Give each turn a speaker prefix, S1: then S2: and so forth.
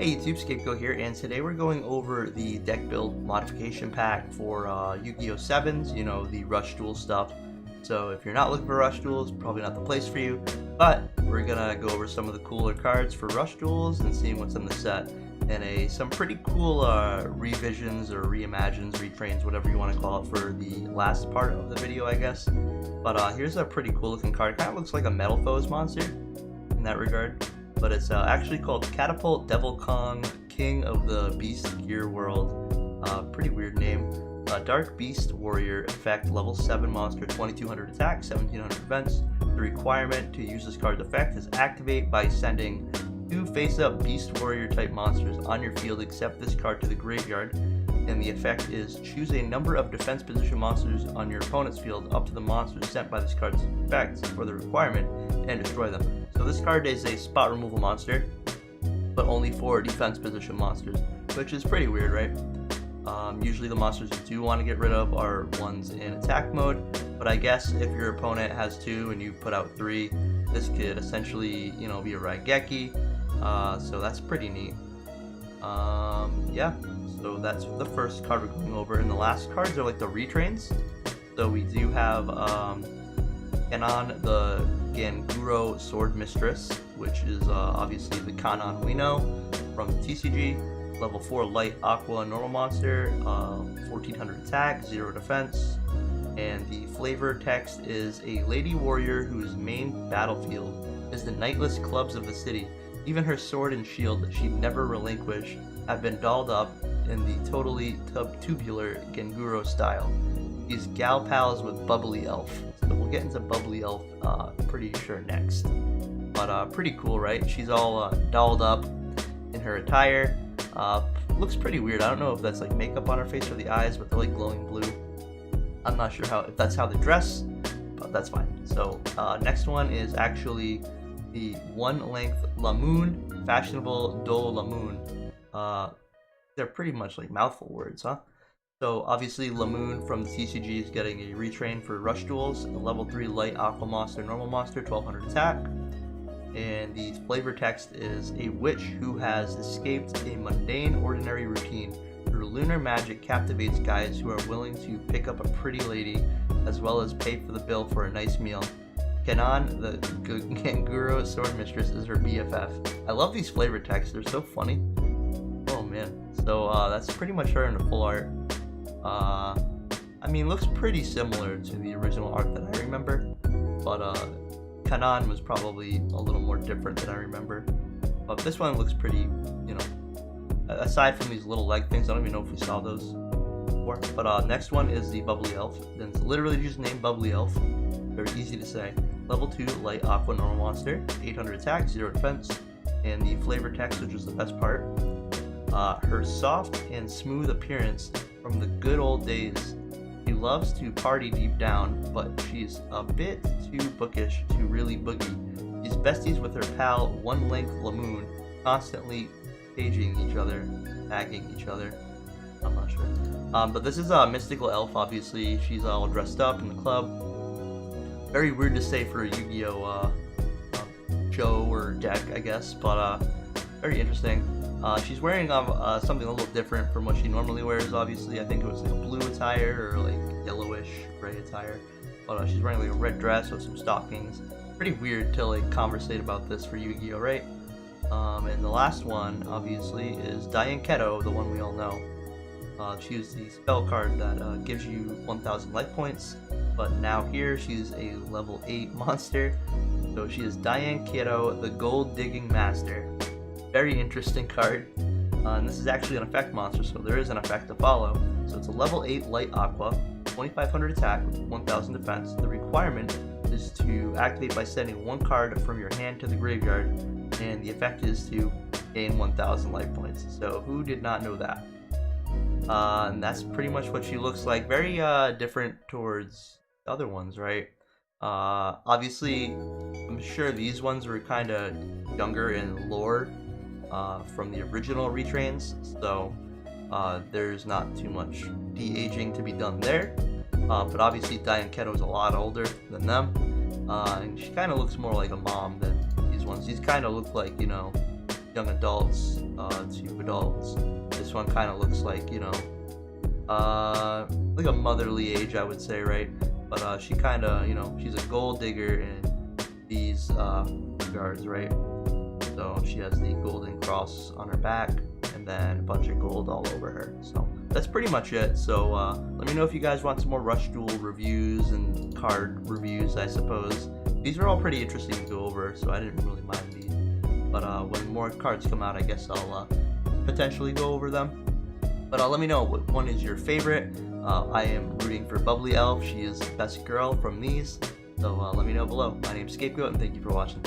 S1: Hey YouTube, Scapegoat here, and today we're going over the deck build modification pack for Yu-Gi-Oh! 7s, you know, the Rush Duel stuff. So if you're not looking for Rush Duels, probably not the place for you, but we're gonna go over some of the cooler cards for Rush Duels and seeing what's in the set, and some pretty cool revisions or reimagines, retrains, whatever you want to call it, for the last part of the video, I guess. But here's a pretty cool looking card. Kind of looks like a Metal Foes monster in that regard. But it's actually called Catapult Devil Kong, King of the Beast Gear World. Pretty weird name. Dark Beast Warrior effect, level 7 monster, 2200 attack, 1700 defense. The requirement to use this card's effect is activate by sending 2 face-up Beast Warrior type monsters on your field except this card to the graveyard. And the effect is choose a number of defense position monsters on your opponent's field up to the monsters sent by this card's effect for the requirement and destroy them. So this card is a spot removal monster, but only for defense position monsters, which is pretty weird, right? Usually the monsters you do want to get rid of are ones in attack mode, but I guess if your opponent has 2 and you put out 3, this could essentially, you know, be a Raigeki, so that's pretty neat. Yeah, so that's the first card we're going over, and the last cards are like the retrains. So we do have Kanon, the Ganguro Sword Mistress, which is obviously the Kanon we know from the TCG. Level 4 light aqua normal monster, 1400 attack, 0 defense. And the flavor text is a lady warrior whose main battlefield is the knightless clubs of the city. Even her sword and shield that she'd never relinquish have been dolled up in the totally tubular Ganguro style. She's gal pals with Bubbly Elf. So we'll get into Bubbly Elf pretty sure next. But pretty cool, right? She's all dolled up in her attire. Looks pretty weird. I don't know if that's like makeup on her face or the eyes, but they're like glowing blue. I'm not sure if that's how they dress, but that's fine. So next one is actually the one-length Lamoon, fashionable Duel Lamoon. They're pretty much like mouthful words, huh? So obviously Lamoon from the TCG is getting a retrain for Rush Duels, a level 3 light aqua monster, normal monster, 1200 attack. And the flavor text is a witch who has escaped a mundane ordinary routine. Her lunar magic captivates guys who are willing to pick up a pretty lady as well as pay for the bill for a nice meal. Kanon, the Ganguro Sword Mistress, is her BFF. I love these flavor texts, they're so funny. Oh man. So that's pretty much her in the full art. I mean, looks pretty similar to the original art that I remember, but Kanon was probably a little more different than I remember. But this one looks pretty, you know, aside from these little leg things, I don't even know if we saw those before. But next one is the Bubbly Elf. Then it's literally just named Bubbly Elf. Very easy to say. Level 2 light aqua normal monster, 800 attack, 0 defense. And the flavor text, which is the best part. Her soft and smooth appearance from the good old days. She loves to party deep down, but she's a bit too bookish to really boogie. She's besties with her pal One Length Lamoon, constantly paging each other, tagging each other. I'm not sure. But this is a mystical elf, obviously. She's all dressed up in the club. Very weird to say for a Yu-Gi-Oh! Show or deck, I guess, but very interesting. She's wearing something a little different from what she normally wears, obviously. I think it was like a blue attire or like yellowish gray attire. But she's wearing like a red dress with some stockings. Pretty weird to like conversate about this for Yu-Gi-Oh, right? And the last one, obviously, is Diane Keto, the one we all know. She is the spell card that gives you 1000 life points. But now here, she's a level 8 monster. So she is Diane Keto, the Gold Digging Master. Very interesting card, and this is actually an effect monster, so there is an effect to follow. So it's a level 8 light aqua, 2500 attack, 1000 defense. The requirement is to activate by sending 1 card from your hand to the graveyard, and the effect is to gain 1000 life points. So who did not know that? And that's pretty much what she looks like. Very different towards the other ones, right? Obviously, I'm sure these ones were kind of younger in lore. From the original retrains, so there's not too much de-aging to be done there. But obviously Diane Keto is a lot older than them, and she kind of looks more like a mom than these ones. These kind of look like, you know, young adults to adults. This one kind of looks like, you know, like a motherly age, I would say, right? But she kind of, you know, she's a gold digger in these regards, right? So she has the golden cross on her back and then a bunch of gold all over her. So that's pretty much it. So let me know if you guys want some more Rush Duel reviews and card reviews, I suppose. These are all pretty interesting to go over, so I didn't really mind these. But when more cards come out, I guess I'll potentially go over them. But let me know what one is your favorite. I am rooting for Bubbly Elf. She is the best girl from these. So let me know below. My name's Scapegoat, and thank you for watching.